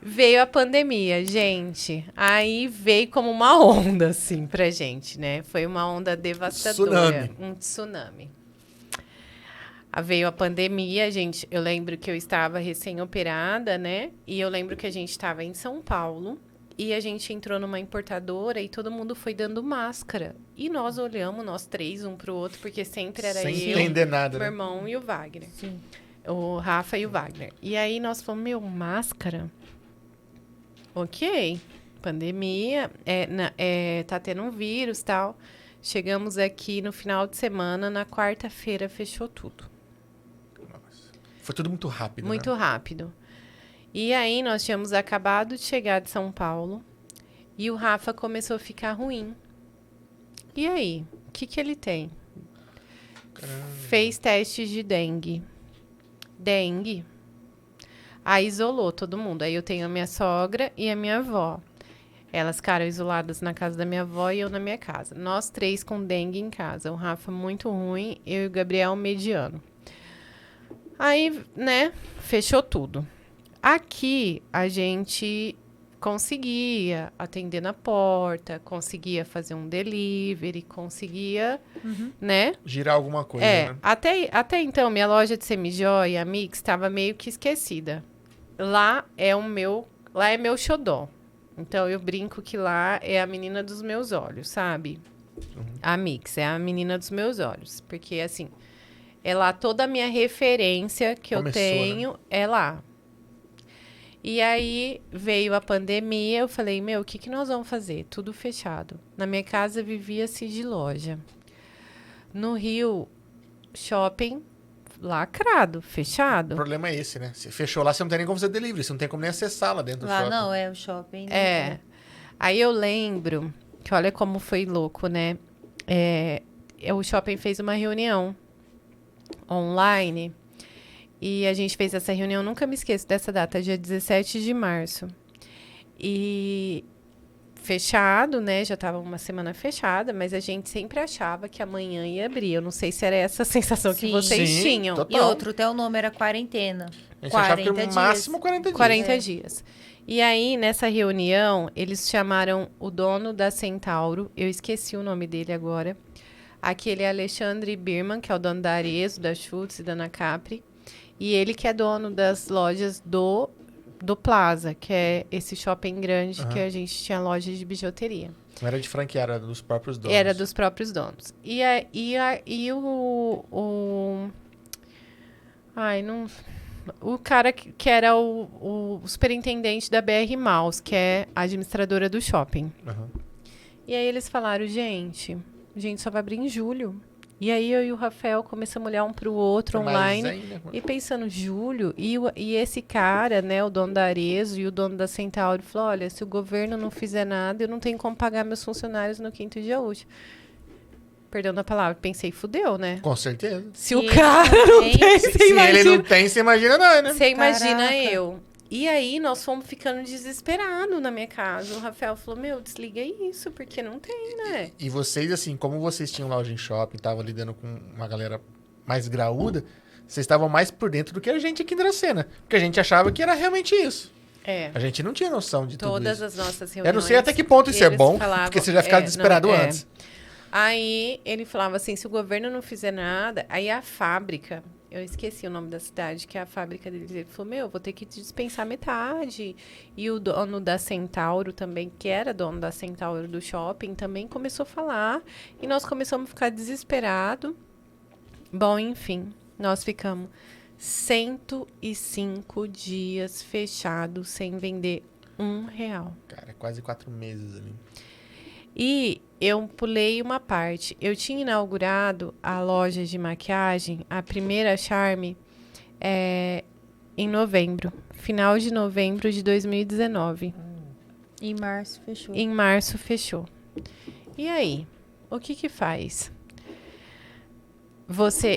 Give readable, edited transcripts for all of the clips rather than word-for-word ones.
Veio a pandemia, gente. Aí veio como uma onda, assim, pra gente, né? Foi uma onda devastadora. Tsunami. Um tsunami. Veio a pandemia, gente. Eu lembro que eu estava recém-operada, né? E eu lembro que a gente estava em São Paulo. E a gente entrou numa importadora e todo mundo foi dando máscara. E nós olhamos, nós três, um pro outro, porque sempre era Sem eu, entender nada, meu né? irmão e o Wagner. Sim. O Rafa e o Wagner. E aí nós falamos, meu, máscara? Ok. Pandemia, tá tendo um vírus e tal. Chegamos aqui no final de semana, na quarta-feira fechou tudo. Nossa. Foi tudo muito rápido, Muito né? rápido. E aí nós tínhamos acabado de chegar de São Paulo e o Rafa começou a ficar ruim. E aí, o que ele tem? Caramba. Fez testes de dengue. Dengue. Aí isolou todo mundo. Aí eu tenho a minha sogra e a minha avó. Elas ficaram isoladas na casa da minha avó e eu na minha casa. Nós três com dengue em casa. O Rafa muito ruim, eu e o Gabriel mediano. Aí, né, fechou tudo. Aqui a gente conseguia atender na porta, conseguia fazer um delivery, conseguia, né? Girar alguma coisa, né? Até então, minha loja de semijoia, a Mix, estava meio que esquecida. Lá é meu xodó. Então, eu brinco que lá é a menina dos meus olhos, sabe? A Mix é a menina dos meus olhos. Porque, assim, é lá toda a minha referência que Começou, eu tenho, é lá. E aí veio a pandemia, eu falei, meu, o que nós vamos fazer? Tudo fechado. Na minha casa vivia-se de loja. No Rio, shopping lacrado, O fechado. problema é esse, né? Você fechou lá, você não tem nem como fazer delivery, você não tem como nem acessar lá dentro do Lá shopping. não, é o shopping. não É. tem. Aí eu lembro que olha como foi louco, né? O shopping fez uma reunião online e a gente fez essa reunião, nunca me esqueço dessa data, dia 17 de março. E fechado, né? Já estava uma semana fechada, mas a gente sempre achava que amanhã ia abrir. Eu não sei se era essa a sensação que Sim. vocês Sim, tinham. total. E outro, até o nome era quarentena. A gente achava que 40 no dias. máximo 40 dias. 40 dias. E aí, nessa reunião, eles chamaram o dono da Centauro, eu esqueci o nome dele agora, aquele Alexandre Birman, que é o dono da Arezzo, da Schutz e da Ana Capri, e ele que é dono das lojas do Plaza, que é esse shopping grande que a gente tinha lojas de bijuteria. Não era de franquear, era dos próprios donos. Era dos próprios donos. E ai, não... O cara que era o superintendente da BR Malls, que é a administradora do shopping. Aham. E aí eles falaram, gente, a gente só vai abrir em julho. E aí eu e o Rafael começamos a olhar um pro outro Foi mais online. ainda, mano. E pensando, julho? E esse cara, né, o dono da Arezzo e o dono da Centauro, falou, olha, se o governo não fizer nada, eu não tenho como pagar meus funcionários no quinto dia útil. Perdão da palavra, pensei, fudeu, né? Com certeza. Se o E cara ele não tem- tem, Se você imagina. ele não tem, você imagina nós, né? Você imagina Caraca. eu. E aí, nós fomos ficando desesperados na minha casa. O Rafael falou, meu, desliga isso, porque não tem, né? E vocês, assim, como vocês tinham loja em shopping, estavam lidando com uma galera mais graúda, vocês estavam mais por dentro do que a gente aqui em Dracena. Porque a gente achava que era realmente isso. É. A gente não tinha noção de tudo Todas isso. as nossas reuniões. Eu não sei até que ponto isso é eles bom, falavam- porque você já ficava desesperado não, antes. Aí ele falava assim, se o governo não fizer nada, aí a fábrica, eu esqueci o nome da cidade, que é a fábrica deles, ele falou, meu, vou ter que dispensar metade. E o dono da Centauro também, que era dono da Centauro do shopping, também começou a falar. E nós começamos a ficar desesperados. Bom, enfim, nós ficamos 105 dias fechados, sem vender R$1. Cara, quase 4 meses ali. E eu pulei uma parte. Eu tinha inaugurado a loja de maquiagem, a primeira Charme, em novembro. Final de novembro de 2019. Em março fechou. Em março fechou. E aí? O que faz?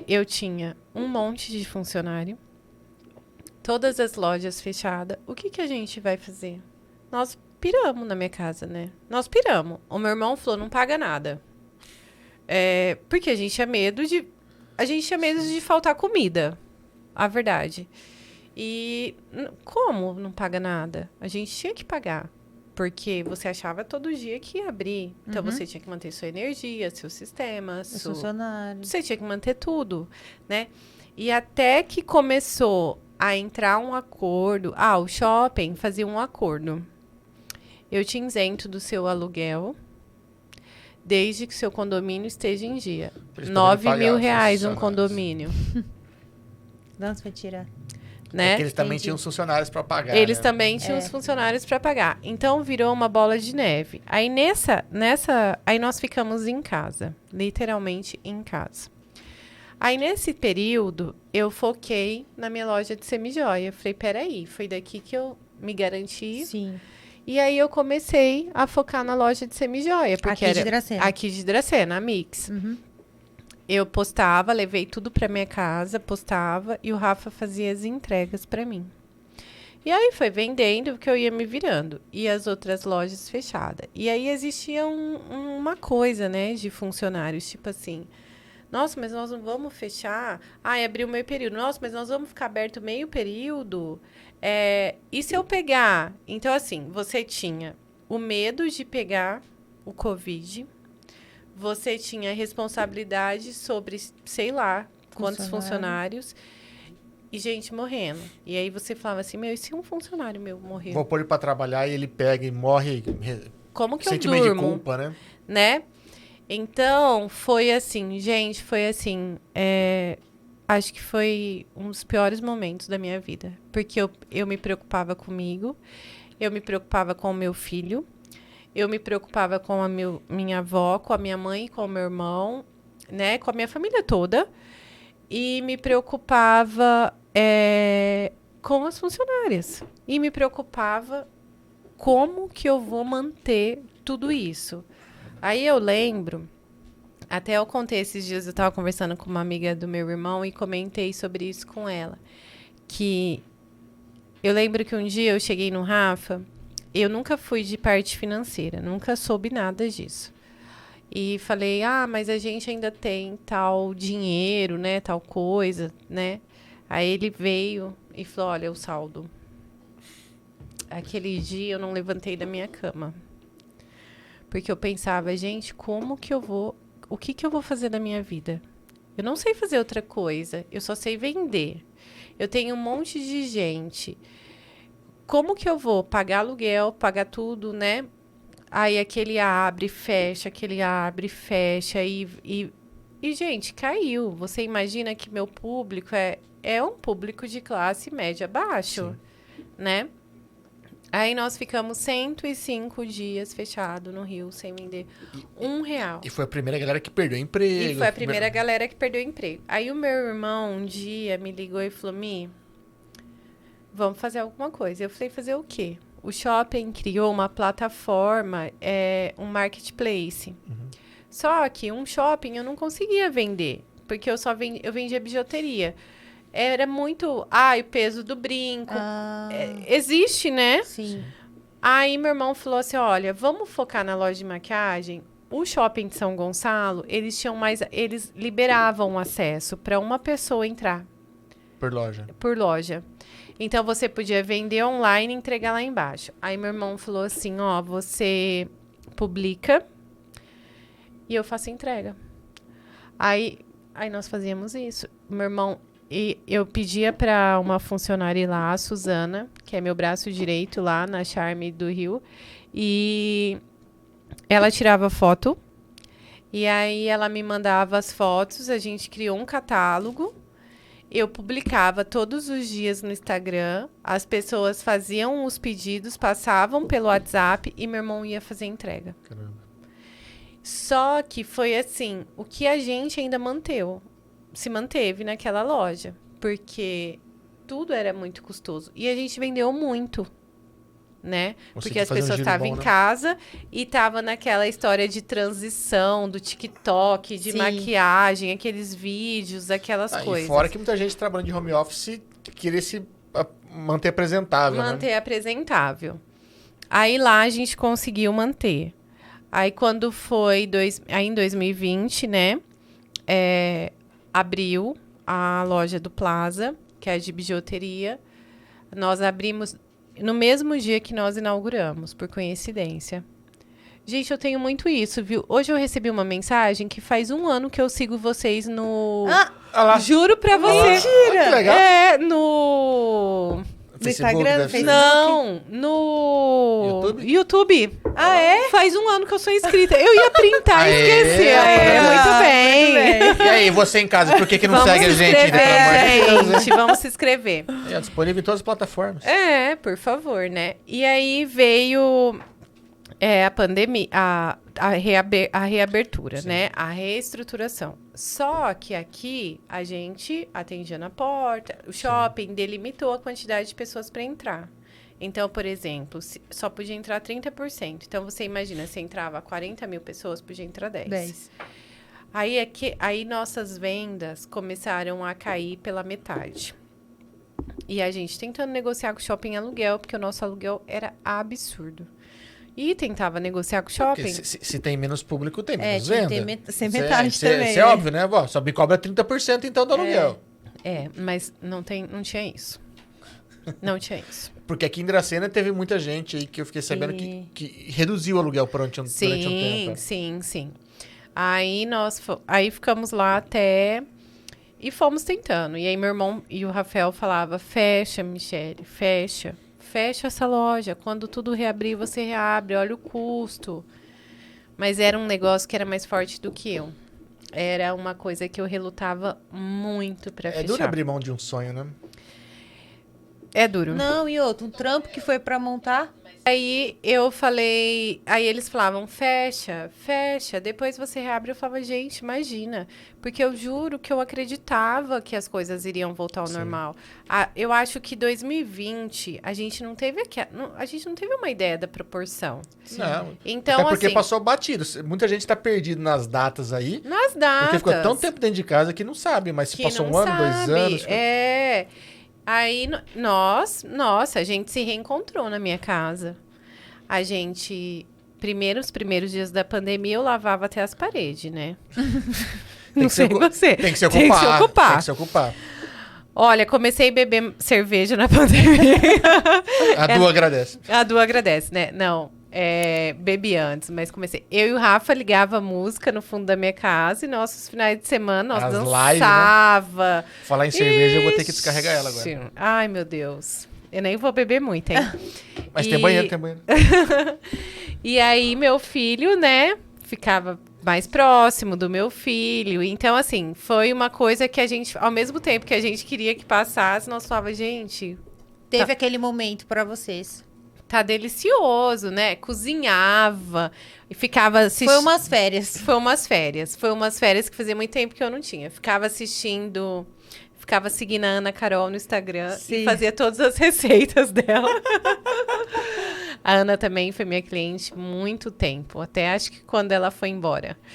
Eu tinha um monte de funcionário, todas as lojas fechadas. O que a gente vai fazer? Nós piramos na minha casa, né? Nós piramos. O meu irmão falou, não paga nada. Porque a gente tinha medo de faltar comida. A verdade. E como não paga nada? A gente tinha que pagar. Porque você achava todo dia que ia abrir. Então, você tinha que manter sua energia, seu sistema, Os funcionários. você tinha que manter tudo, né? E até que começou a entrar um acordo. Ah, o shopping fazia um acordo. Eu te isento do seu aluguel, desde que seu condomínio esteja em dia. Pra eles poderem 9 pagar mil os reais um funcionários. condomínio, Não, você vai tirar. né? É que eles também Entendi. tinham os funcionários pra pagar, Eles né? também tinham os funcionários para pagar. Então virou uma bola de neve. Aí aí nós ficamos em casa, literalmente em casa. Aí nesse período eu foquei na minha loja de semijoia. Falei, peraí, foi daqui que eu me garanti. Sim. E aí eu comecei a focar na loja de semijoia, porque Aqui de era Dracena. aqui de Dracena, a Mix. Uhum. Eu postava, levei tudo para minha casa, postava e o Rafa fazia as entregas para mim. E aí foi vendendo, porque eu ia me virando. E as outras lojas fechadas. E aí existia uma coisa, né, de funcionários, tipo assim, nossa, mas nós não vamos fechar? Ah, abriu meio período. Nossa, mas nós vamos ficar aberto meio período? E se eu pegar? Então, assim, você tinha o medo de pegar o Covid. Você tinha responsabilidade sobre, sei lá, quantos funcionários. E gente morrendo. E aí você falava assim, meu, e se um funcionário meu morrer? Vou pôr ele pra trabalhar e ele pega e morre. Como que eu Sentimento de durmo? culpa, né? Né? Então, foi assim, gente, foi assim, acho que foi um dos piores momentos da minha vida. Porque eu me preocupava comigo, eu me preocupava com o meu filho, eu me preocupava com a minha avó, com a minha mãe, com o meu irmão, né? Com a minha família toda. E me preocupava com as funcionárias. E me preocupava como que eu vou manter tudo isso. Aí eu lembro, até eu contei esses dias, eu estava conversando com uma amiga do meu irmão e comentei sobre isso com ela. Que eu lembro que um dia eu cheguei no Rafa, eu nunca fui de parte financeira, nunca soube nada disso. E falei, mas a gente ainda tem tal dinheiro, né, tal coisa, né? Aí ele veio e falou, olha, o saldo. Aquele dia eu não levantei da minha cama. Porque eu pensava, gente, como que eu vou... O que que eu vou fazer da minha vida? Eu não sei fazer outra coisa. Eu só sei vender. Eu tenho um monte de gente. Como que eu vou pagar aluguel, pagar tudo, né? Aí aquele abre, fecha, aquele abre, fecha. E gente, caiu. Você imagina que meu público é um público de classe média baixo, né? Aí nós ficamos 105 dias fechados no Rio, sem vender R$1. E foi a primeira galera que perdeu emprego. E foi a primeira galera que perdeu emprego. Aí o meu irmão, um dia, me ligou e falou, Mi, vamos fazer alguma coisa. Eu falei, fazer o quê? O shopping criou uma plataforma, um marketplace. Só que um shopping eu não conseguia vender, porque eu vendia bijuteria. Era muito, o peso do brinco. Existe, né? Sim. Aí meu irmão falou assim, olha, vamos focar na loja de maquiagem. O shopping de São Gonçalo, eles liberavam acesso para uma pessoa entrar. Por loja. Então, você podia vender online e entregar lá embaixo. Aí meu irmão falou assim, você publica e eu faço entrega. Aí nós fazíamos isso. Meu irmão... E eu pedia para uma funcionária lá, a Suzana, que é meu braço direito lá na Charme do Rio, e ela tirava foto, e aí ela me mandava as fotos, a gente criou um catálogo, eu publicava todos os dias no Instagram, as pessoas faziam os pedidos, passavam pelo WhatsApp e meu irmão ia fazer a entrega. Caramba. Só que foi assim, o que a gente ainda se manteve naquela loja, porque tudo era muito custoso. E a gente vendeu muito, né? Porque as pessoas estavam em casa e estavam naquela história de transição, do TikTok, de maquiagem, aqueles vídeos, aquelas coisas. E fora que muita gente trabalhando de home office queria se manter apresentável, Manter apresentável. Aí lá a gente conseguiu manter. Aí quando foi aí em 2020, né? Abriu a loja do Plaza, que é de bijuteria. Nós abrimos no mesmo dia que nós inauguramos, por coincidência. Gente, eu tenho muito isso, viu? Hoje eu recebi uma mensagem que faz 1 ano que eu sigo vocês no... Ah lá. Juro pra você. Mentira! Que legal. É, no... Facebook, Instagram, deve ser. Facebook? Não, no... YouTube? Ah, é? Faz 1 ano que eu sou inscrita. Eu ia printar e Aê, esqueci. tá Muito bem. Muito bem. E aí, você em casa, por que não Vamos segue a se gente ainda, pelo amor de inscrever, Deus, né? gente. Vamos se inscrever. É disponível em todas as plataformas. É, por favor, né? E aí veio a pandemia, a reabertura, Sim. né? A reestruturação. Só que aqui a gente atendia na porta, o shopping delimitou a quantidade de pessoas para entrar. Então, por exemplo, só podia entrar 30%. Então, você imagina, se entrava 40 mil pessoas, podia entrar 10. 10. Aí nossas vendas começaram a cair pela metade. E a gente tentando negociar com o shopping aluguel, porque o nosso aluguel era absurdo. E tentava negociar com o Porque shopping. se tem menos público, tem menos tinha que venda. ter ser metade também. Isso é né? óbvio, né? Bom, só me cobra 30% então do aluguel. Mas não tinha isso. Não tinha isso. Porque aqui em Dracena teve muita gente aí que eu fiquei sabendo que reduziu o aluguel durante um tempo. Sim. Aí aí ficamos lá até... E fomos tentando. E aí meu irmão e o Rafael falavam, fecha, Michele, fecha. Fecha essa loja. Quando tudo reabrir, você reabre. Olha o custo. Mas era um negócio que era mais forte do que eu. Era uma coisa que eu relutava muito pra fechar. É duro abrir mão de um sonho, né? É duro. Não, e outro, um trampo que foi pra montar. Aí eu falei, aí eles falavam, fecha, depois você reabre. Eu falava, gente, imagina, porque eu juro que eu acreditava que as coisas iriam voltar ao normal. Eu acho que 2020 a gente não teve uma ideia da proporção. Não. Então, Até porque assim, passou batido. Muita gente tá perdido nas datas aí. nas datas. Porque ficou tão tempo dentro de casa que não sabe, mas se que passou não 1 ano, 2 sabe. anos. Aí, a gente se reencontrou na minha casa. A gente, os primeiros dias da pandemia, eu lavava até as paredes, né? Tem Não que se sei você. Tem que se ocupar. Tem que se ocupar. Olha, comecei a beber cerveja na pandemia. A Du agradece. A Du agradece, né? Não, bebi antes, mas comecei. Eu e o Rafa ligava música no fundo da minha casa e nossos finais de semana, nós As dançava. lives, né? Falar em cerveja, eu vou ter que descarregar ela agora. Ixi, ai, meu Deus. Eu nem vou beber muito, hein? Mas tem banheiro, tem banheiro. E aí, meu filho, né, ficava mais próximo do meu filho. Então, assim, foi uma coisa que a gente, ao mesmo tempo que a gente queria que passasse, nós falávamos, gente, Teve aquele momento pra vocês. tá delicioso, né? Cozinhava e ficava assistindo. Foi umas férias. Foi umas férias que fazia muito tempo que eu não tinha. Ficava assistindo, ficava seguindo a Ana Carol no Instagram Sim. e fazia todas as receitas dela. A Ana também foi minha cliente muito tempo, até acho que quando ela foi embora.